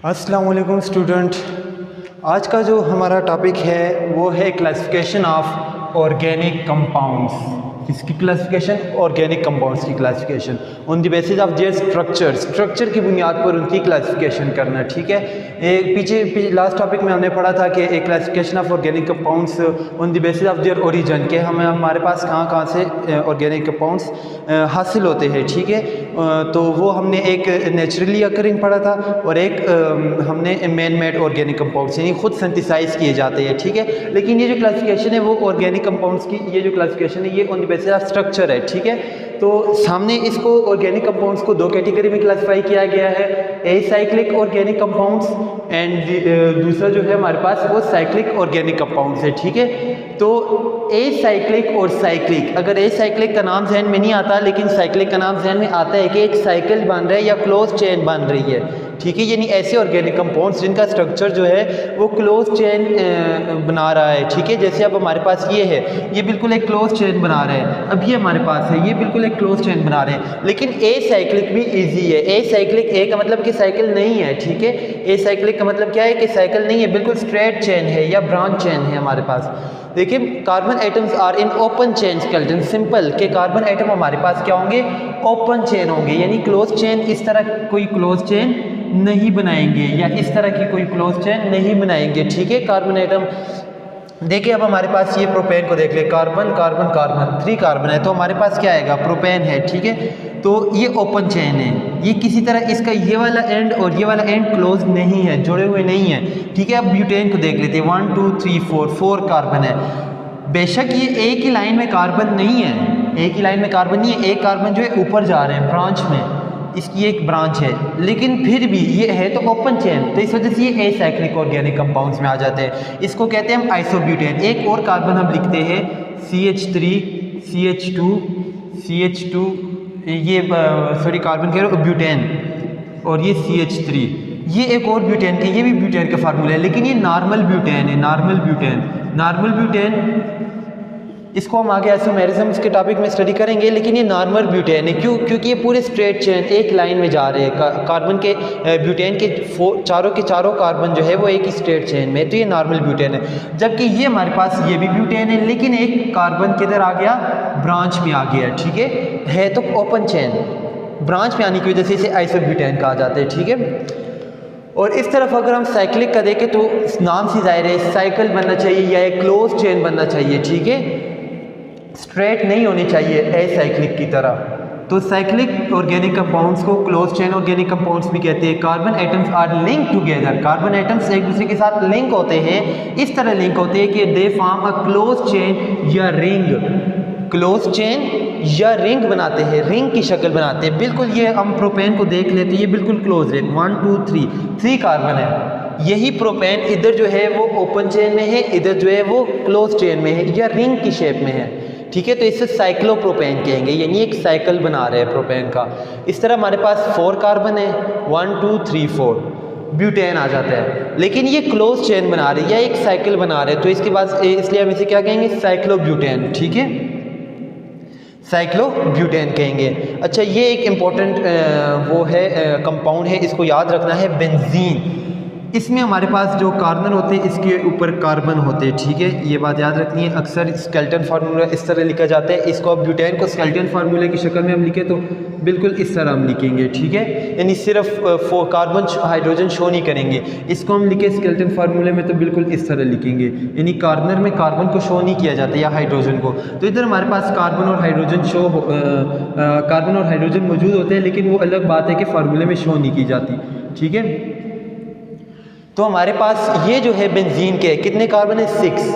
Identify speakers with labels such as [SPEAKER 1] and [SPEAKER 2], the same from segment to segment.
[SPEAKER 1] अस्सलाम वालेकुम स्टूडेंट। आज का जो हमारा टॉपिक है वो है क्लासिफिकेशन ऑफ ऑर्गेनिक कंपाउंड्स। इसकी क्लासिफिकेशन, ऑर्गेनिक कंपाउंड्स की classification on the basis of their structure की बुनियाद पर उनकी क्लासिफिकेशन करना। ठीक है, पीछे लास्ट टॉपिक में हमने पढ़ा था कि एक classification of organic compounds on the basis of their origin, के हमारे पास कहाँ से ऑर्गेनिक कंपाउंड्स हासिल होते हैं। ठीक है, तो वो हमने एक नेचुरली अकरिंग पढ़ा था और एक हमने मैन मेड ऑर्गेनिक कंपाउंड्स यानी खुद सिंथेसाइज किए जाते हैं। ठीक है, लेकिन ये जो क्लासिफिकेशन है वो ऑर्गेनिक कंपाउंड्स की, ये जो क्लासिफिकेशन है ये on the basis of structure है। ठीक है, तो सामने इसको ऑर्गेनिक कंपाउंड्स को दो कैटेगरी में क्लासिफाई किया गया है, एसाइक्लिक ऑर्गेनिक कंपाउंड्स एंड दूसरा जो है हमारे पास वो साइक्लिक ऑर्गेनिक कंपाउंड्स है। ठीक है, तो एसाइक्लिक और साइक्लिक, अगर एसाइक्लिक का नाम जहन में नहीं आता लेकिन साइक्लिक का नाम जहन में आता है कि एक साइकिल बन रहा है या क्लोज चेन बन रही है। ठीक है, यानी ऐसे ऑर्गेनिक कंपाउंड्स जिनका स्ट्रक्चर जो है वो क्लोज चेन बना रहा है। ठीक है, जैसे अब हमारे पास ये है, ये बिल्कुल एक क्लोज चेन बना रहे हैं। अब ये हमारे पास है, ये बिल्कुल एक क्लोज चेन बना रहे हैं। लेकिन एसाइक्लिक भी इजी है। एसाइक्लिक ए का मतलब कि साइकिल नहीं है। ठीक है, एसाइक्लिक का मतलब क्या है कि साइकिल नहीं है, बिल्कुल स्ट्रेट चेन है या ब्रांच चेन है हमारे पास। देखिए, carbon atoms are in open chain skeleton. Simple के कार्बन एटम हमारे पास क्या होंगे, ओपन चेन होंगे, यानी क्लोज चेन इस तरह कोई क्लोज चेन नहीं बनाएंगे या इस तरह की कोई क्लोज चेन नहीं बनाएंगे। ठीक है, कार्बन एटम देखिए, अब हमारे पास ये प्रोपेन को देख ले, कार्बन कार्बन कार्बन 3 कार्बन है तो हमारे पास क्या आएगा, प्रोपेन है। ठीक है, तो ये ओपन चेन है, ये किसी तरह इसका ये वाला एंड और ये वाला एंड क्लोज नहीं है, जुड़े हुए नहीं है। ठीक है, अब ब्यूटेन को देख लेते हैं, 1 2 3 4 कार्बन है। बेशक ये एक ही लाइन में कार्बन नहीं है, एक ही लाइन में कार्बन नहीं है, एक कार्बन जो है ऊपर जा रहे हैं ब्रांच में, इसकी एक ब्रांच है, लेकिन फिर भी ये है तो ओपन चेन, तो इस वजह से ये एसाइक्लिक ऑर्गेनिक कंपाउंड्स में आ जाते हैं। इसको कहते हैं हम आइसोब्यूटेन। एक और कार्बन हम लिखते हैं CH3 CH2 CH2, ये सॉरी कार्बन कह रहे हो ब्यूटेन, और ये CH3, ये एक और ब्यूटेन है, ये भी ब्यूटेन का फार्मूला है, लेकिन ये नॉर्मल ब्यूटेन है, नॉर्मल ब्यूटेन। इसको हम आगे आइसोमेरिज्म के टॉपिक में स्टडी करेंगे, लेकिन ये नॉर्मल ब्यूटेन है। क्यों? क्योंकि ये पूरे स्ट्रेट चेन एक लाइन में जा रहे हैं। कार्बन के ब्यूटेन के चारों कार्बन जो है वो एक ही स्ट्रेट चेन में, तो ये नॉर्मल ब्यूटेन है। जबकि ये हमारे पास ये भी ब्यूटेन है, लेकिन एक कार्बन किधर आ गया, ब्रांच में आ गया। ठीक है तो ओपन चेन, ब्रांच में आने की वजह से इसे आइसोब्यूटेन कहा जाता है। ठीक है, और इस तरफ अगर हम साइक्लिक का देखें तो नाम से जाहिर है साइकिल बनना चाहिए या एक क्लोज चेन बनना चाहिए। ठीक है, स्ट्रेट नहीं होनी चाहिए एसाइक्लिक की तरह। तो साइक्लिक ऑर्गेनिक कंपाउंड्स को क्लोज चेन ऑर्गेनिक कंपाउंड्स भी कहते हैं। Carbon atoms are link together, carbon atoms एक दूसरे के साथ लिंक होते हैं, इस तरह लिंक होते हैं कि they form a close chain या रिंग, क्लोज चेन या रिंग बनाते हैं, रिंग की शक्ल बनाते हैं। बिल्कुल ये हम प्रोपेन को देख लेते हैं, ये बिल्कुल क्लोज है, 1 2 3 कार्बन है। यही प्रोपेन इधर जो है वो ओपन चेन में है, इधर जो है वो क्लोज चेन में है या रिंग की शेप में है। ठीक है, तो इसे साइक्लोप्रोपेन कहेंगे, यानी एक साइकिल बना रहे हैं प्रोपेन का। इस तरह हमारे पास 4 कार्बन है, 1 2 3 4 ब्यूटेन आ जाता है, लेकिन ये क्लोज चेन बना रहे हैं या एक साइकिल बना रहे हैं, तो इसके बाद इसलिए हम इसे क्या कहेंगे, साइक्लोब्यूटेन। ठीक है, साइक्लोब्यूटेन कहेंगे। अच्छा, ये एक इम्पॉर्टेंट वो है कंपाउंड है, इसको याद रखना है, बेंजीन। इसमें हमारे पास जो कार्बन होते हैं इसके ऊपर कार्बन होते हैं। ठीक है, ये बात याद रखनी है। अक्सर स्केलेटन फार्मूला इस तरह लिखा जाता है, इसको अब ब्यूटेन को स्केलेटन फार्मूले की शक्ल में हम लिखें तो बिल्कुल इस तरह हम लिखेंगे। ठीक है, यानी सिर्फ कार्बन हाइड्रोजन शो नहीं करेंगे, इसको हम लिखे स्केलेटन फार्मूले में तो बिल्कुल इस तरह लिखेंगे, यानी कार्बन में कार्बन को शो नहीं किया जाता या हाइड्रोजन को। तो इधर हमारे पास कार्बन और हाइड्रोजन मौजूद होते हैं, लेकिन वो अलग बात है कि फार्मूले में शो नहीं की जाती। ठीक है, तो हमारे पास ये जो है बेंजीन के कितने कार्बन है, 6,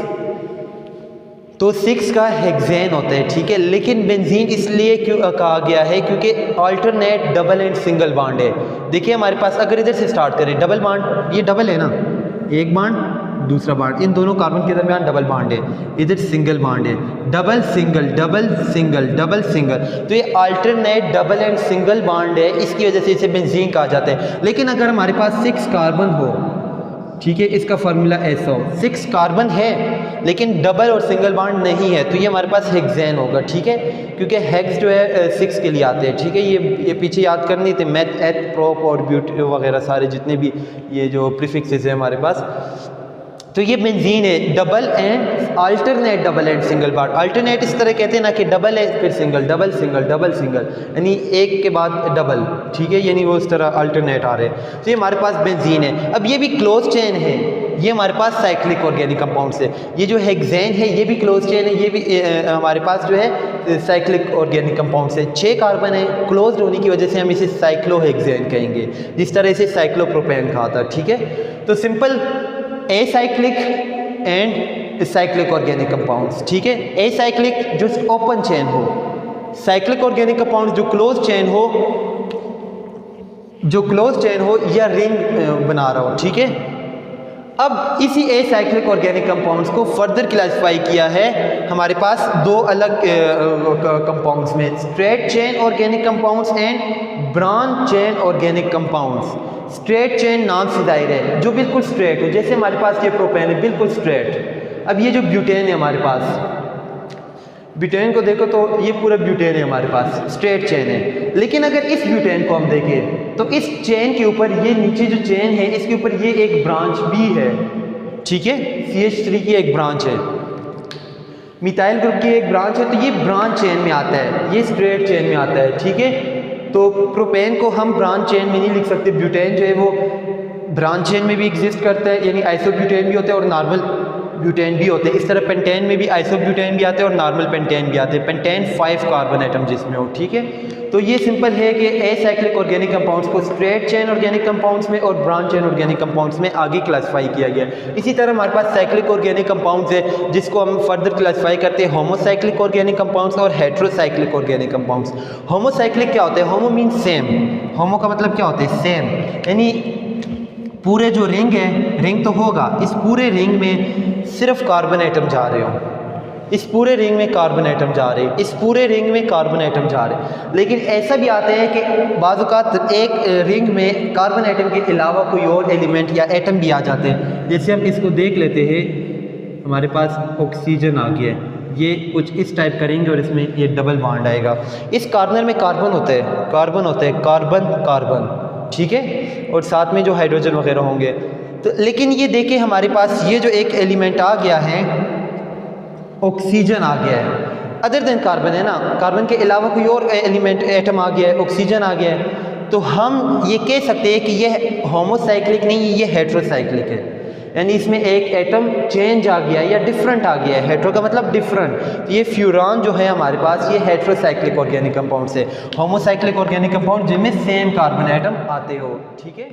[SPEAKER 1] तो 6 का हेक्सेन होता है। ठीक है, लेकिन बेंजीन इसलिए क्यों कहा गया है, क्योंकि alternate double and single bond है। देखिए हमारे पास अगर इधर से स्टार्ट करें, डबल बॉन्ड, ये डबल है ना, एक बॉन्ड दूसरा बॉन्ड, इन दोनों कार्बन के दरमियान डबल बॉन्ड है, इधर सिंगल बॉन्ड है, double single double single double single, तो ये alternate double and single bond है, इसकी वजह से इसे बेंजीन कहा जाता है। लेकिन अगर हमारे पास 6 कार्बन हो ठीक है, इसका फार्मूला ऐसा हो, 6 कार्बन है लेकिन डबल और सिंगल बॉन्ड नहीं है, तो ये हमारे पास हेक्सेन होगा। ठीक है, क्योंकि हेक्स जो है 6 के लिए आते हैं। ठीक है, ये पीछे याद करनी थी, मैथ एथ प्रोप और ब्यूट वगैरह सारे जितने भी ये जो प्रीफिक्सेस है हमारे पास। तो ये बेंजीन है, double and alternate double and single bond. Alternate इस तरह कहते हैं ना कि डबल है फिर single, double single, double single, यानी एक के बाद डबल। ठीक है, यानी वो इस तरह अल्टरनेट आ रहे हैं। तो ये हमारे पास बेंजीन है। अब ये भी क्लोज चेन है, ये हमारे पास साइक्लिक ऑर्गेनिक कंपाउंड्स है। ये जो हेक्सेन है ये भी क्लोज चेन है, ये भी हमारे पास जो है साइक्लिक ऑर्गेनिक कंपाउंड्स है। 6 कार्बन है, क्लोज होने की वजह से हम इसे साइक्लोहेक्सेन कहेंगे, जिस तरह से साइक्लोप्रोपेन कहा था। ठीक है, तो simple acyclic and cyclic organic compounds. ठीक है, एसाइक्लिक जो ओपन चेन हो, साइक्लिक ऑर्गेनिक कंपाउंड्स जो क्लोज चेन हो, या रिंग बना रहा हो। ठीक है, अब इसी एसाइक्लिक ऑर्गेनिक कंपाउंड्स को फर्दर क्लासिफाई किया है हमारे पास 2 अलग कंपाउंड्स में, straight chain organic compounds and branch chain organic compounds. Straight chain नाम से जाहिर है, जो बिल्कुल स्ट्रेट हो, जैसे हमारे पास ये प्रोपेन है बिल्कुल स्ट्रेट। अब ये जो ब्यूटेन है हमारे पास, ब्यूटेन को देखो तो ये पूरा ब्यूटेन है हमारे पास, स्ट्रेट चेन है। लेकिन अगर इस ब्यूटेन को हम देखें तो इस चेन के ऊपर, ये नीचे जो चेन है इसके ऊपर ये एक ब्रांच भी है। ठीक है, CH3 की एक ब्रांच है, मिथाइल ग्रुप की एक ब्रांच है, तो ये ब्रांच चेन में आता है, ये स्ट्रेट चेन में आता है। ठीक है, तो प्रोपेन को हम ब्रांच चेन में नहीं लिख सकते, ब्यूटेन जो है वो ब्रांच चेन में भी एग्जिस्ट करता है, यानी आइसोब्यूटेन भी होता है और नॉर्मल ब्यूटेन भी होते हैं। इस तरह पेंटेन में भी आइसोब्यूटेन भी आते हैं और नॉर्मल पेंटेन भी आते हैं। पेंटेन 5 कार्बन एटम जिसमें हो। ठीक है, तो ये सिंपल है कि एसाइक्लिक ऑर्गेनिक कंपाउंड्स को स्ट्रेट चेन ऑर्गेनिक कंपाउंड्स में और ब्रांच चेन ऑर्गेनिक कंपाउंड्स में आगे क्लासिफाई किया गया। इसी तरह हमारे पास साइक्लिक ऑर्गेनिक कंपाउंड्स है, जिसको हम फर्दर क्लासिफाई करते हैं होमोसाइक्लिक ऑर्गेनिक कंपाउंड्स और हेट्रोसाइक्लिक ऑर्गेनिक कंपाउंड्स। होमोसाइक्लिक क्या होता है? होमो मीन सेम, होमो का मतलब क्या होता है? सेम, यानी पूरे जो रिंग है, रिंग तो होगा, इस पूरे रिंग में सिर्फ कार्बन एटम जा रहे हो, इस पूरे रिंग में कार्बन एटम जा रहे हैं, इस पूरे रिंग में कार्बन एटम जा रहे हैं। लेकिन ऐसा भी आता है कि बाज़ औक़ात एक रिंग में कार्बन एटम के अलावा कोई और एलिमेंट या एटम भी आ जाते हैं। जैसे हम इसको देख लेते हैं, हमारे पास ऑक्सीजन आ गया है, ये कुछ इस टाइप करेंगे और इसमें ये डबल बॉन्ड आएगा। इस कार्बन में कार्बन होता है, कार्बन होता है, कार्बन कार्बन, ठीक है, और साथ में जो हाइड्रोजन वगैरह होंगे। तो लेकिन ये देखें हमारे पास ये जो एक एलिमेंट आ गया है, ऑक्सीजन आ गया है, अदर देन कार्बन है ना, कार्बन के अलावा कोई और एलिमेंट एटम आ गया है, ऑक्सीजन आ गया है, तो हम ये कह सकते हैं कि ये होमोसाइक्लिक नहीं, ये हेट्रोसाइक्लिक है। यानी इसमें एक एटम चेंज आ गया है या डिफरेंट आ गया है। हेट्रो का मतलब डिफरेंट। ये फ्यूरान जो है हमारे पास, ये हेट्रोसाइक्लिक ऑर्गेनिक कंपाउंड से, होमोसाइक्लिक ऑर्गेनिक कंपाउंड जिनमें सेम कार्बन एटम आते हो। ठीक है,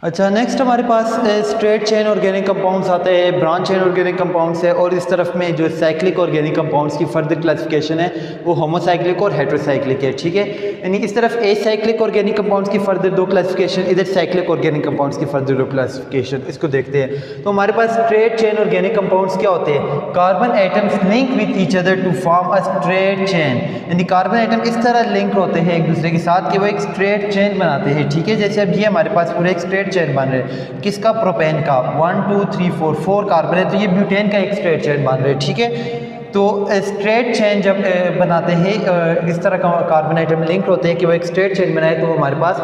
[SPEAKER 1] अच्छा, नेक्स्ट हमारे पास स्ट्रेट चेन ऑर्गेनिक कंपाउंड्स आते हैं, ब्रांच चेन ऑर्गेनिक कंपाउंड्स है, और इस तरफ में जो साइक्लिक ऑर्गेनिक कंपाउंड्स की फर्दर क्लासिफिकेशन है वो होमोसाइक्लिक और हेट्रोसाइक्लिक है। ठीक है, यानी इस तरफ एसाइक्लिक ऑर्गेनिक कंपाउंड्स की फर्दर 2 क्लासिफिकेशन, इधर साइक्लिक ऑर्गेनिक कंपाउंड्स की फर्दर 2 क्लासिफिकेशन। इसको देखते हैं। तो हमारे पास स्ट्रेट चेन ऑर्गेनिक कंपाउंड्स क्या होते हैं? Carbon atoms link with each other to form a straight chain, यानी कार्बन एटम इस तरह लिंक होते हैं एक दूसरे के साथ कि वो एक स्ट्रेट चेन बनाते हैं। ठीक है, जैसे अब ये हमारे पास पूरा एक स्ट्रेट चेन बन रहे हैं, किसका? प्रोपेन का। 1 2 3 4 कार्बन है, तो ये ब्यूटेन का एक स्ट्रेट चेन बन रहे हैं। ठीक है, तो स्ट्रेट चेन जब बनाते हैं, इस तरह का कार्बन आइटम लिंक होते हैं कि वो एक स्ट्रेट चेन बनाए, तो हमारे पास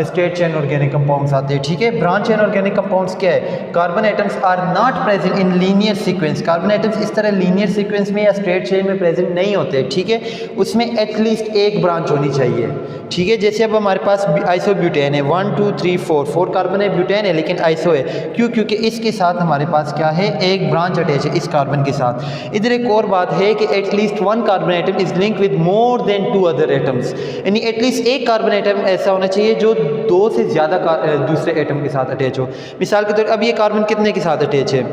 [SPEAKER 1] स्ट्रेट चेन ऑर्गेनिक कंपाउंड्स आते हैं। ठीक है, ब्रांच चेन ऑर्गेनिक कंपाउंड्स क्या है? Carbon atoms are not present in linear sequence, carbon atoms इस तरह लीनियर सीक्वेंस में या स्ट्रेट चेन में प्रेजेंट नहीं होते। ठीक है, उसमें एटलीस्ट एक ब्रांच होनी चाहिए। ठीक है, जैसे अब हमारे पास आइसोब्यूटेन है, 1 2 3 4 कार्बन है, ब्यूटेन है, लेकिन आइसो है। क्यों? क्योंकि इसके साथ हमारे पास क्या है? एक ब्रांच अटैच है इस कार्बन के साथ। इधर एक और बात है कि at least 1 carbon atom is link with more than 2 other atoms, यानी एटलीस्ट एक कार्बन एटम ऐसा होना चाहिए जो 2 से ज़्यादा दूसरे एटम के साथ अटैच हो। मिसाल के तौर अब ये कार्बन कितने के साथ अटैच है?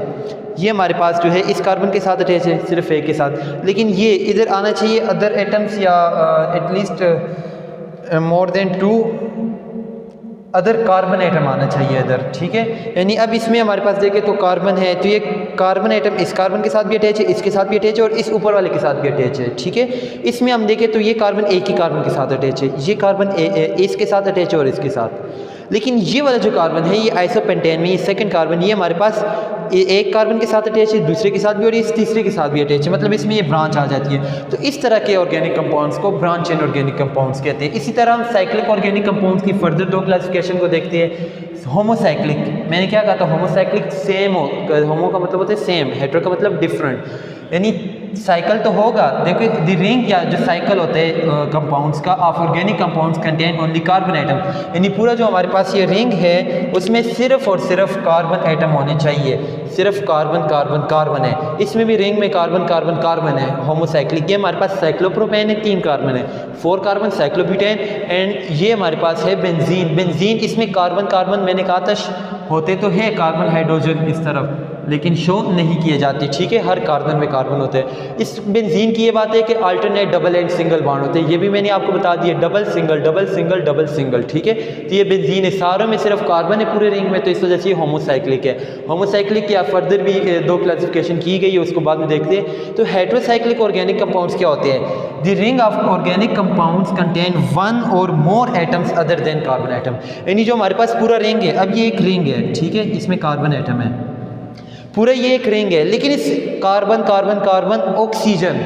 [SPEAKER 1] ये हमारे पास जो है इस कार्बन के साथ अटैच है, सिर्फ एक के साथ, लेकिन ये इधर आना चाहिए अदर एटम्स या at least more than 2 other carbon atom आना चाहिए इधर। ठीक है, यानी अब इसमें हमारे पास देखें तो कार्बन है, तो ये कार्बन एटम इस कार्बन के साथ भी अटैच है, इसके साथ भी अटैच है और इस ऊपर वाले के साथ भी अटैच है। ठीक है, इसमें हम देखें तो ये कार्बन एक ही कार्बन के साथ अटैच है, ये कार्बन इसके साथ अटैच है और इसके साथ। लेकिन ये वाला जो कार्बन है ये आइसोपेंटेन में, ये सेकंड कार्बन, ये हमारे पास एक कार्बन के साथ अटैच है, दूसरे के साथ भी और इस तीसरे के साथ भी अटैच है, मतलब इसमें ये ब्रांच आ जाती है। तो इस तरह के ऑर्गेनिक कंपाउंड्स को ब्रांच चेन ऑर्गेनिक कंपाउंड्स कहते हैं। इसी तरह हम साइक्लिक ऑर्गेनिक कंपाउंड्स की फर्दर 2 क्लासिफिकेशन को देखते हैं। होमोसाइक्लिक, मैंने क्या कहा था, होमोसाइक्लिक सेम हो, होमो का मतलब होता है सेम, हेटेरो का मतलब डिफरेंट, यानी साइकिल तो होगा। देखो द रिंग या जो साइकिल होते हैं कंपाउंड्स का of organic compounds contain only carbon atom, यानी पूरा जो हमारे पास ये रिंग है उसमें सिर्फ और सिर्फ कार्बन एटम होने चाहिए, सिर्फ कार्बन कार्बन कार्बन है। इसमें भी रिंग में कार्बन कार्बन कार्बन है। होमोसाइक्लिक ये हमारे पास साइक्लोप्रोपेन है, 3 कार्बन है, 4 कार्बन साइक्लोब्यूटेन, एंड ये हमारे पास है बेंजीन। बेंजीन इसमें कार्बन कार्बन मैंने कहा था होते तो है कार्बन हाइड्रोजन इस तरफ, लेकिन शो नहीं किए जाते, ठीक है, हर कार्बन में कार्बन होते हैं। इस बेंजीन की ये बात है कि alternate double and single bond होते हैं, ये भी मैंने आपको बता दिया, double single double single double single, ठीक है। तो ये बेंजीन है, सारों में सिर्फ कार्बन है पूरे रिंग में, तो इस वजह से ये होमोसाइक्लिक है। होमोसाइक्लिक या फर्दर भी 2 क्लासिफिकेशन की गई है, उसको बाद में देखते हैं। तो हेटेरोसाइक्लिक ऑर्गेनिक कंपाउंड्स क्या होते हैं? The ring of organic compounds contain 1 और मोर atoms other than carbon atom, यानी जो हमारे पास पूरा रिंग है, अब ये एक रिंग है, ठीक है, इसमें कार्बन एटम है, पूरा ये एक रिंग है, लेकिन इस कार्बन कार्बन कार्बन ऑक्सीजन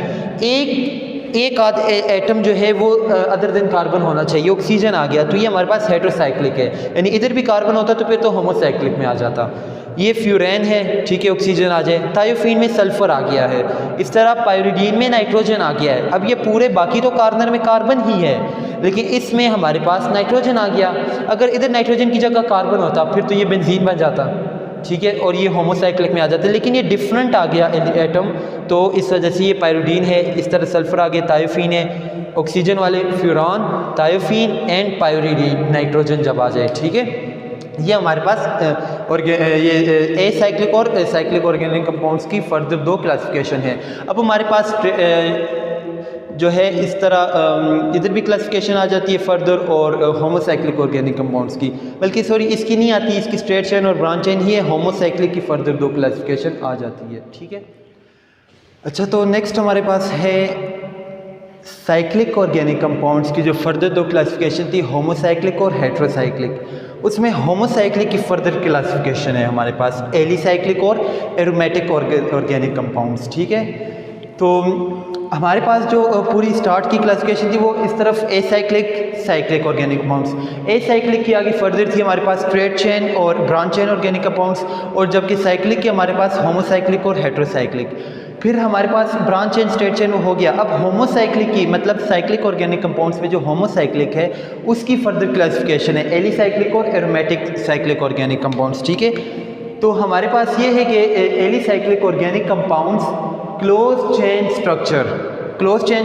[SPEAKER 1] एक आध एटम जो है वो अदर देन कार्बन होना चाहिए, ऑक्सीजन आ गया तो ये हमारे पास हेटेरोसाइक्लिक है, यानी इधर भी कार्बन होता तो फिर तो होमोसाइक्लिक में आ जाता। ये फ्यूरेन है, ठीक है, ऑक्सीजन आ जाए। थायोफीन में सल्फर आ गया है, इस तरह पायरिडीन में नाइट्रोजन आ गया है। अब ये पूरे बाकी तो कार्बन में कार्बन ही है, लेकिन इसमें हमारे पास नाइट्रोजन आ गया। अगर इधर नाइट्रोजन की जगह कार्बन होता फिर तो ये बेंजीन बन जाता, ठीक है, और ये होमोसाइक्लिक में आ जाता है, लेकिन ये डिफरेंट आ गया एटम, तो इस वजह से ये पायरिडीन है। इस तरह सल्फर आ गया, थायोफीन है, ऑक्सीजन वाले furan, thiophene and pyridine, nitrogen जब आ जाए, ठीक है। ये हमारे पास और ये एसाइक्लिक और साइक्लिक ऑर्गेनिक कंपाउंड्स की फर्दर 2 क्लासिफिकेशन है। अब हमारे पास जो है इस तरह इधर भी क्लासिफिकेशन आ जाती है फर्दर, और होमोसाइक्लिक ऑर्गेनिक कंपाउंड्स की, बल्कि सॉरी इसकी नहीं आती, इसकी स्ट्रेट चेन और ब्रांच चेन ही है। होमोसाइक्लिक की फर्दर 2 क्लासिफिकेशन आ जाती है, ठीक है। अच्छा, तो नेक्स्ट हमारे पास है साइक्लिक ऑर्गेनिक कंपाउंड्स की जो फर्दर 2 क्लासिफिकेशन थी, होमोसाइक्लिक और हेटेरोसाइक्लिक। उसमें होमोसाइक्लिक की फर्दर क्लासिफिकेशन है हमारे पास एलिसाइक्लिक और एरोमेटिक ऑर्गेनिक कंपाउंड्स, ठीक है। तो हमारे पास जो पूरी स्टार्ट की क्लासिफिकेशन थी वो इस तरफ acyclic cyclic organic compounds, acyclic की आगे फर्दर थी हमारे पास स्ट्रेट चेन और ब्रांच चेन ऑर्गेनिक कंपाउंड्स, और जबकि साइक्लिक के हमारे पास होमोसाइक्लिक और हेटेरोसाइक्लिक। फिर हमारे पास ब्रांच चेन स्ट्रेट चेन हो गया। अब होमोसाइक्लिक की मतलब साइक्लिक ऑर्गेनिक कंपाउंड्स में जो होमोसाइक्लिक है उसकी फर्दर क्लासिफिकेशन है एलिसाइक्लिक और एरोमेटिक साइक्लिक ऑर्गेनिक कंपाउंड्स, ठीक है। तो हमारे पास ये है कि alicyclic organic compounds close chain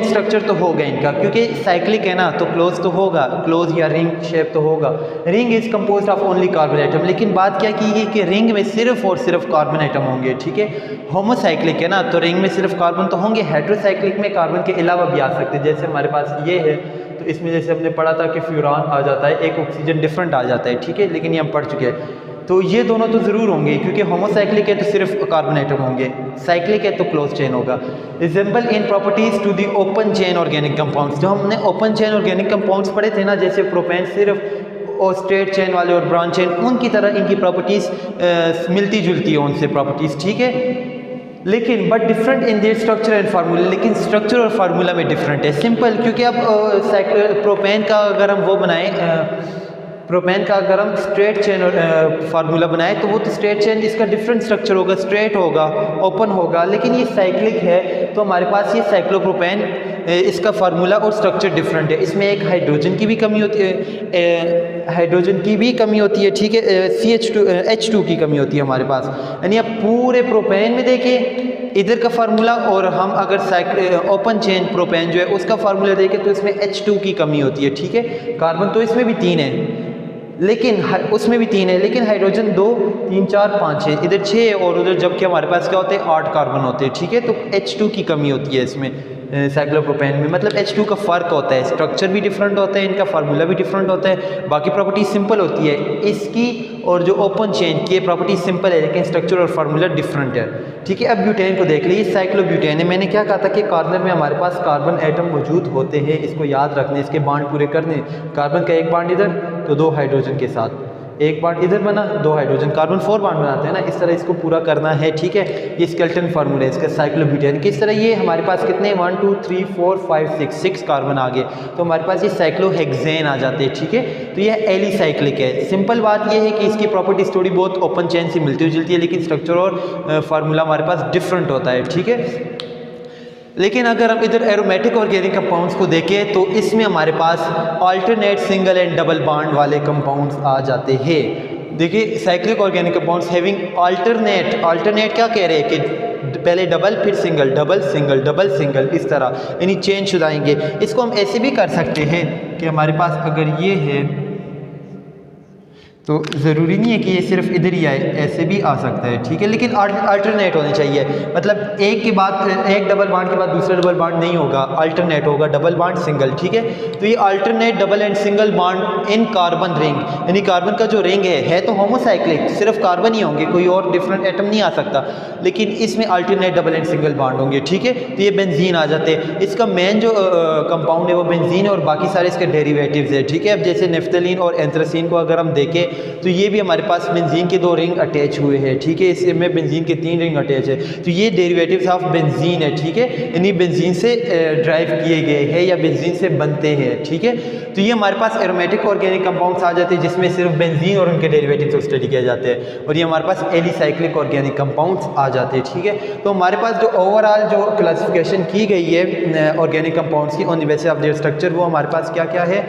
[SPEAKER 1] structure तो होगा इनका, क्योंकि साइक्लिक है ना, तो क्लोज तो होगा, क्लोज या रिंग शेप तो होगा। Ring is composed of only carbon atom, लेकिन बात क्या की गई कि रिंग में सिर्फ और सिर्फ कार्बन एटम होंगे, ठीक है। होमोसाइक्लिक है ना, तो रिंग में सिर्फ कार्बन तो होंगे। हेटेरोसाइक्लिक में कार्बन के अलावा भी आ सकते हैं, जैसे हमारे पास ये है, तो इसमें जैसे हमने पढ़ा था कि फ्यूरान आ जाता है, एक ऑक्सीजन डिफरेंट आ जाता है, ठीक है, लेकिन ये हम पढ़ चुके हैं। तो ये दोनों तो ज़रूर होंगे, क्योंकि होमोसाइक्लिक है तो सिर्फ कार्बन एटम होंगे, साइक्लिक है तो क्लोज चेन होगा। Resemble in properties to the open chain organic compounds, जो हमने ओपन चेन ऑर्गेनिक कंपाउंड्स पढ़े थे ना, जैसे प्रोपेन सिर्फ और स्ट्रेट चेन वाले और ब्रांच चेन, उनकी तरह इनकी प्रॉपर्टीज़ मिलती जुलती है उनसे प्रॉपर्टीज़, ठीक है। लेकिन but different in their structure and formula, लेकिन स्ट्रक्चर और फार्मूला में डिफरेंट है। सिंपल, क्योंकि अब प्रोपेन का अगर हम वो बनाएं, प्रोपेन का अगर हम स्ट्रेट चेन फार्मूला बनाए तो वो तो स्ट्रेट चेन इसका डिफरेंट स्ट्रक्चर होगा, स्ट्रेट होगा, ओपन होगा, लेकिन ये साइक्लिक है तो हमारे पास ये साइक्लोप्रोपेन, इसका फार्मूला और स्ट्रक्चर डिफरेंट है। इसमें एक हाइड्रोजन की भी कमी होती है, ठीक है, H2 की कमी होती है हमारे पास। यानी अब पूरे प्रोपेन में देखें इधर का फार्मूला, और हम अगर ओपन चेन प्रोपेन जो है उसका फार्मूला देखें तो इसमें H2 की कमी होती है, ठीक है। कार्बन तो इसमें भी 3 है, लेकिन उसमें भी 3 है, लेकिन हाइड्रोजन 2 3 4 5 है, इधर 6 है, और उधर जबकि हमारे पास क्या होते हैं 8 कार्बन होते हैं, ठीक है। तो H2 की कमी होती है इसमें, साइक्लोप्रोपेन में, मतलब H2 का फ़र्क होता है, स्ट्रक्चर भी डिफरेंट होता है, इनका फार्मूला भी डिफरेंट होता है, बाकी प्रॉपर्टी सिंपल होती है इसकी, और जो ओपन चेन की प्रॉपर्टी सिंपल है लेकिन स्ट्रक्चर और फार्मूला डिफरेंट है। ठीक है, अब ब्यूटेन को देख लीजिए, साइक्लोब्यूटेन है। मैंने क्या कहा था कि कॉर्नर में हमारे पास कार्बन एटम मौजूद होते हैं, इसको याद रखने, इसके बांड पूरे करने। कार्बन का एक बांड इधर तो 2 हाइड्रोजन के साथ, एक बांड इधर बना 2 हाइड्रोजन, कार्बन 4 बांड बनाते हैं ना, इस तरह इसको पूरा करना है। ठीक है, ये स्केलेटन फार्मूला है इसका साइक्लोब्यूटेन। किस तरह ये हमारे पास कितने 1 2 3 4 5 6 कार्बन आ गए, तो हमारे पास ये साइक्लोहेक्सेन आ जाते हैं। ठीक है, तो ये एलिसाइक्लिक है। सिंपल बात ये है कि इसकी प्रॉपर्टीज थोड़ी बहुत ओपन चेन से मिलती जुलती है, लेकिन स्ट्रक्चर और फार्मूला हमारे पास डिफरेंट होता है। ठीक है, लेकिन अगर हम इधर एरोमेटिक ऑर्गेनिक कंपाउंड्स को देखें तो इसमें हमारे पास alternate single and double bond वाले कंपाउंड्स आ जाते हैं। देखिए, cyclic organic compounds having alternate क्या कह रहे हैं कि पहले डबल फिर single, double single, double single, इस तरह यानी चेन शुदाएंगे। इसको हम ऐसे भी कर सकते हैं कि हमारे पास अगर ये है तो ज़रूरी नहीं है कि ये सिर्फ इधर ही आए, ऐसे भी आ सकता है। ठीक है, लेकिन अल्टरनेट होने चाहिए, मतलब एक के बाद एक डबल बॉन्ड के बाद दूसरा डबल बॉन्ड नहीं होगा, अल्टरनेट होगा, डबल बॉन्ड सिंगल। ठीक है, तो ये alternate double and single bond in carbon ring, यानी कार्बन का जो रिंग है तो होमोसाइक्लिक, सिर्फ कार्बन ही होंगे, कोई और डिफरेंट एटम नहीं आ सकता, लेकिन इसमें alternate double and single bond होंगे। ठीक है, तो ये बेंजीन आ जाते हैं। इसका मेन जो कंपाउंड है वो बेंजीन है और बाकी सारे इसके डेरिवेटिव्स है। ठीक है, अब जैसे नेफ्थलीन और एंथ्रासीन को अगर हम देखें तो ये भी हमारे पास बेंजीन के 2 रिंग अटैच हुए हैं। ठीक है, इसमें बेंजीन के 3 रिंग अटैच है, तो ये डेरिवेटिव्स ऑफ बेंजीन है। ठीक है, यानी बेंजीन से ड्राइव किए गए हैं या बेंजीन से बनते हैं। ठीक है, तो ये हमारे पास एरोमेटिक ऑर्गेनिक कंपाउंड्स आ जाते हैं जिसमें सिर्फ बेंजीन और उनके डेरिवेटिव्स को स्टडी किया जाते हैं, और ये हमारे पास एलिसाइक्लिक ऑर्गेनिक कंपाउंड्स आ जाते हैं। ठीक है, तो हमारे पास जो ओवरऑल जो क्लासिफिकेशन की गई है ऑर्गेनिक कंपाउंड्स की on the basis of their structure, वो हमारे पास क्या क्या है,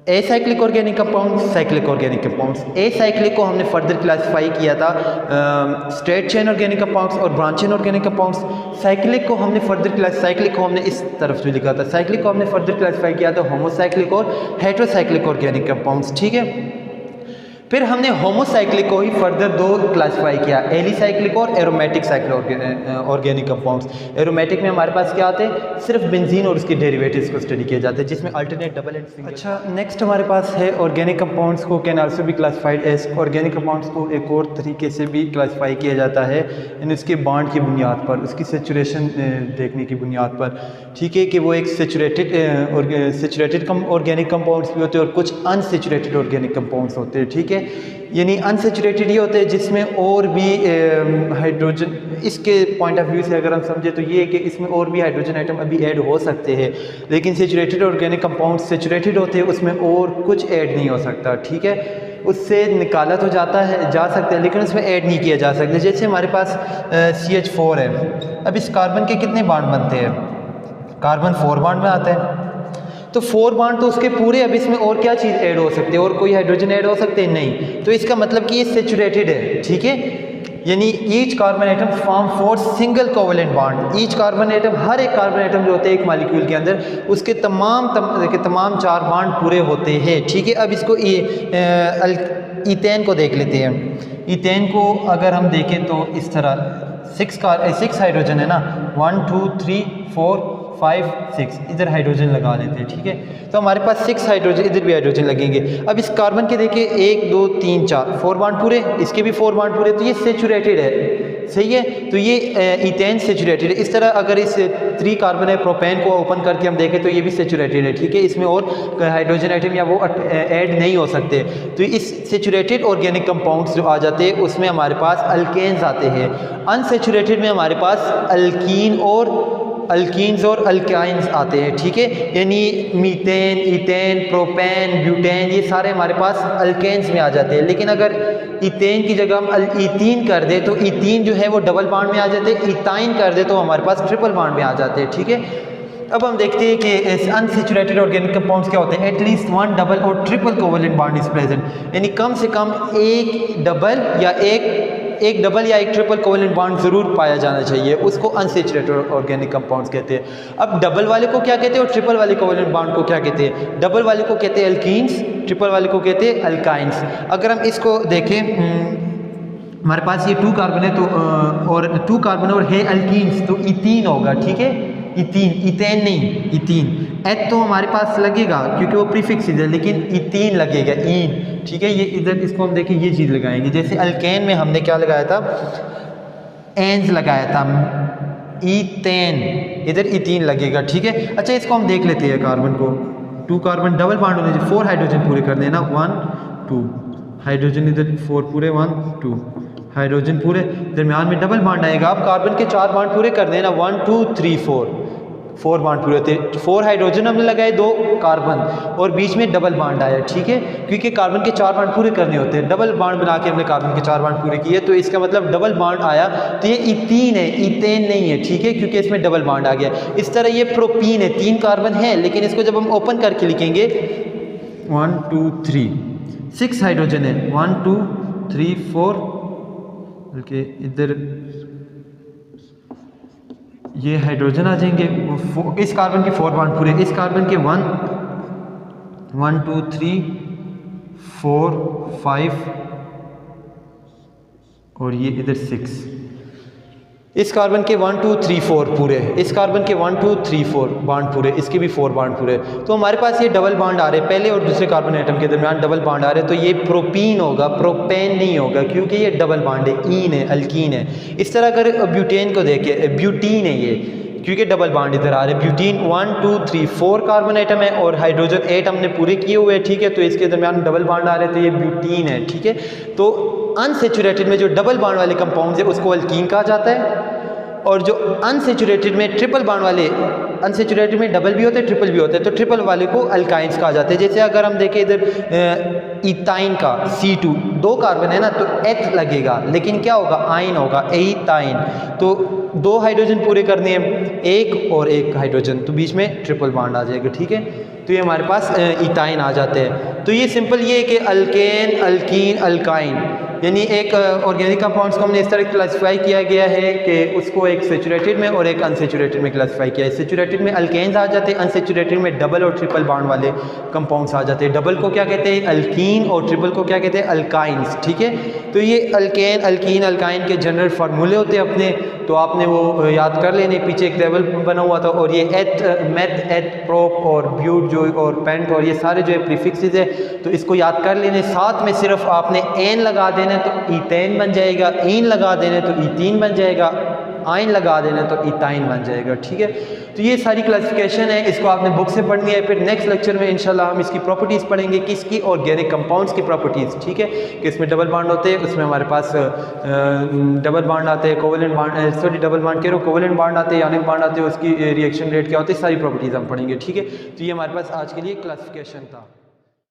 [SPEAKER 1] acyclic organic compounds, cyclic organic compounds. Acyclic को हमने फर्दर क्लासिफाई किया था स्ट्रेट चेन ऑर्गेनिक कंपाउंड्स और branch chain organic compounds. Cyclic को हमने इस तरफ जो लिखा था, साइक्लिक को हमने फर्दर क्लासिफाई किया था होमोसाइक्लिक और हेटेरोसाइक्लिक ऑर्गेनिक कंपाउंड्स। ठीक है, फिर हमने होमोसाइक्लिक को ही फर्दर 2 क्लासिफाई किया, एलिसाइक्लिक और एरोमेटिक ऑर्गेनिक कंपाउंड्स। एरोमेटिक में हमारे पास क्या आते हैं, सिर्फ बेंजीन और उसके डेरिवेटिव्स को स्टडी किए जाते हैं, जिसमें अल्टरनेट डबल एंड सिंगल। अच्छा, नेक्स्ट हमारे पास है ऑर्गेनिक कंपाउंड्स को can also be classified as, organic compounds को एक और तरीके से भी क्लासिफाई किया जाता है इन उसके बॉन्ड की बुनियाद पर, उसकी सेचुरेशन देखने की बुनियाद पर। ठीक है, कि वो एक सेचुरेटेड ऑर्गेनिक कंपाउंड्स भी होते हैं और कुछ अनसेचुरेटेड ऑर्गेनिक कंपाउंड्स होते हैं। ठीक है, यानी अनसेचुरेटेड ये होते हैं जिसमें और भी हाइड्रोजन, इसके पॉइंट ऑफ व्यू से अगर हम समझे तो ये है कि इसमें और भी हाइड्रोजन आइटम अभी ऐड हो सकते हैं, लेकिन सेचुरेटेड ऑर्गेनिक कंपाउंड सेचुरेटेड होते हैं, उसमें और कुछ ऐड नहीं हो सकता। ठीक है, उससे निकाला तो जा सकता है लेकिन उसमें ऐड नहीं किया जा सकता। जैसे हमारे पास CH4 है, अब इस कार्बन के कितने बांड बनते हैं, कार्बन 4 बांड में आता है, तो 4 बांड तो उसके पूरे, अब इसमें और क्या चीज़ ऐड हो सकती है, और कोई हाइड्रोजन ऐड हो सकते हैं नहीं, तो इसका मतलब कि ये सेचुरेटेड है। ठीक है, यानी each carbon atom form 4 single covalent bond. Each carbon atom, हर एक कार्बन एटम जो होते हैं एक मॉलिक्यूल के अंदर, उसके तमाम 4 बॉन्ड पूरे होते हैं। ठीक है, अब इसको ईथेन को देख लेते हैं। ईथेन को अगर हम देखें तो इस तरह 6 हाइड्रोजन है ना, 1 2 3 4 5 6, इधर हाइड्रोजन लगा लेते हैं। ठीक है, तो हमारे पास 6 हाइड्रोजन, इधर भी हाइड्रोजन लगेंगे। अब इस कार्बन के देखिए 1 2 3 4 बांड पूरे, इसके भी 4 बांड पूरे, तो ये सेचुरेटेड है। सही है, तो ये ईथेन सेचुरेटेड है। इस तरह अगर इस 3 कार्बन है प्रोपेन को ओपन करके हम देखें तो ये भी सेचुरेटेड है। ठीक है, इसमें और हाइड्रोजन आइटम या वो ऐड नहीं हो सकते। तो इस सेचुरेटेड ऑर्गेनिक कंपाउंड्स जो आ जाते हैं उसमें हमारे पास अल्केन्स आते हैं। अनसेचुरेटेड में हमारे पास अल्कीन्स और अल्काइंस आते हैं। ठीक है, यानी मीथेन, ईथेन, प्रोपेन, ब्यूटेन, ये सारे हमारे पास अल्केन्स में आ जाते हैं। लेकिन अगर ईथेन की जगह हम ईथीन कर दे तो ईथीन जो है वो डबल बॉन्ड में आ जाते हैं, ईथाइन कर दे तो हमारे पास ट्रिपल बॉन्ड में आ जाते हैं। ठीक है, अब हम देखते हैं कि अनसेचुरेटेड ऑर्गेनिक कंपाउंड्स क्या होते हैं। एटलीस्ट 1 डबल और triple covalent bond is present, यानी कम से कम एक डबल या एक ट्रिपल कोवेलेंट बॉन्ड जरूर पाया जाना चाहिए, उसको अनसेचुरेटेड ऑर्गेनिक कंपाउंड्स कहते हैं। अब डबल वाले को क्या कहते हैं और ट्रिपल वाले कोवेलेंट बॉन्ड को क्या कहते हैं? डबल वाले को कहते हैं अल्कीन्स, ट्रिपल वाले को कहते हैं अल्काइंस। अगर हम इसको देखें हमारे पास ये 2 कार्बन है तो और 2 कार्बन और है अल्कीन्स तो इथीन होगा, ठीक है, इथीन, इथेन नहीं, इथीन। एथ तो हमारे पास लगेगा क्योंकि वो प्रीफिक्स है, लेकिन इथीन लगेगा, ईन, ठीक है। ये इधर इसको हम देखें, ये चीज़ लगाएंगे। जैसे अल्केन में हमने क्या लगाया था, एन्स लगाया था, इथेन, इधर इथीन लगेगा, ठीक है। अच्छा इसको हम देख लेते हैं कार्बन को। 2 कार्बन डबल बॉन्ड होने चाहिए, 4 हाइड्रोजन पूरे कर देना, 1 2 हाइड्रोजन, इधर 4 पूरे, 1 2 हाइड्रोजन पूरे, दरमियान में डबल बॉन्ड आएगा। आप कार्बन के 4 बॉन्ड पूरे कर देना, 1 2 3 4 बॉन्ड पूरे होते हैं। 4 हाइड्रोजन हमने लगाए, 2 कार्बन और बीच में डबल बॉन्ड आया, ठीक है, क्योंकि कार्बन के 4 बॉन्ड पूरे करने होते हैं। डबल बॉन्ड बना के हमने कार्बन के 4 बॉन्ड पूरे किए, तो इसका मतलब डबल बॉन्ड आया, तो ये इथीन है, इथेन नहीं है, ठीक है, क्योंकि इसमें डबल बॉन्ड आ गया। इस तरह ये प्रोपीन है, 3 कार्बन है, लेकिन इसको जब हम ओपन करके लिखेंगे 1 2 3 6 हाइड्रोजन है, 1 2 3 4, बल्कि इधर ये हाइड्रोजन आ जाएंगे। इस कार्बन के 4 बॉन्ड पूरे, इस कार्बन के 1 2 3 4 5 और ये इधर 6। इस कार्बन के 1 2 3 4 पूरे, इस कार्बन के 1 2 3 4 बॉन्ड पूरे, इसके भी 4 बॉन्ड पूरे। तो हमारे पास ये डबल बॉन्ड आ रहे हैं, पहले और दूसरे कार्बन एटम के दरमियान डबल बॉन्ड आ रहे हैं, तो ये प्रोपीन होगा, प्रोपेन नहीं होगा, क्योंकि ये डबल बॉन्ड है, ईन है, अल्कीन है। इस तरह अगर ब्यूटेन को देखें, ब्यूटीन है ये, क्योंकि डबल बॉन्ड इधर आ रहे हैं। ब्यूटीन 1 2 3 4 कार्बन एटम है और हाइड्रोजन 8 हमने पूरे किए हुए हैं, ठीक है, तो इसके दरमियान डबल बॉन्ड आ रहे हैं, तो ये ब्यूटीन है, ठीक है। तो अनसेचुरेटेड में जो डबल बॉन्ड वाले कंपाउंड्स है उसको अल्कीन कहा जाता है, और जो अनसेचुरेटेड में ट्रिपल बॉन्ड वाले, अनसेचुरेटेड में डबल भी होते हैं ट्रिपल भी होते हैं, तो ट्रिपल वाले को अल्काइंस कहा जाता है। जैसे अगर हम देखें इधर इथाइन का C2 2 कार्बन है ना, तो एथ लगेगा, लेकिन क्या होगा, आइन होगा, एथाइन। तो 2 हाइड्रोजन पूरे करने हैं, 1 और 1 हाइड्रोजन, तो बीच में ट्रिपल बॉन्ड आ जाएगा, ठीक है। तो ये हमारे पास इथाइन आ जाते हैं। तो ये सिंपल ये है कि अल्केन, अल्कीन, अल्काइन, यानी एक ऑर्गेनिक कंपाउंड्स को हमने इस तरह क्लासिफाई किया गया है कि उसको एक सेचुरेटेड में और एक अनसेचुरेटेड में क्लासिफाई किया है। सेचुरेटेड में अल्केन्स आ जाते हैं, अनसेचुरेटेड में डबल और ट्रिपल बॉन्ड वाले कंपाउंड्स आ जाते हैं। डबल को क्या कहते हैं, अल्कीन, और ट्रिपल को क्या कहते हैं, अल्काइंस, ठीक है। तो ये अल्केन, अल्कीन, अल्काइन के जनरल फार्मूले होते हैं अपने, तो आपने वो याद कर लेने, पीछे एक टेबल बना हुआ था। और ये एथ, मेथ, एथ, प्रोप और ब्यूट जो और पेंट और ये सारे जो है प्रीफिक्सेस है, तो इसको याद कर लेने। साथ में सिर्फ आपने एन लगा देना तो इथेन बन जाएगा, ईन लगा देना तो इथीन बन जाएगा, आइन लगा देना तो इथाइन बन जाएगा, ठीक है। तो ये सारी क्लासिफिकेशन है, इसको आपने बुक से पढ़नी है। फिर नेक्स्ट लेक्चर में इंशाल्लाह हम इसकी प्रॉपर्टीज़ पढ़ेंगे, किसकी, ऑर्गेनिक कंपाउंड्स की प्रॉपर्टीज़, ठीक है, कि इसमें डबल बॉन्ड होते हैं, उसमें हमारे पास डबल बॉन्ड आते हैं, covalent bond, sorry double bond कह रहा हूँ, कोवेलेंट बॉन्ड आते हैं, आयनिक बॉन्ड आते हैं, उसकी रिएक्शन रेट क्या होती है, सारी प्रॉपर्टीज़ हम पढ़ेंगे, ठीक है। तो ये हमारे पास आज के लिए क्लासिफिकेशन था।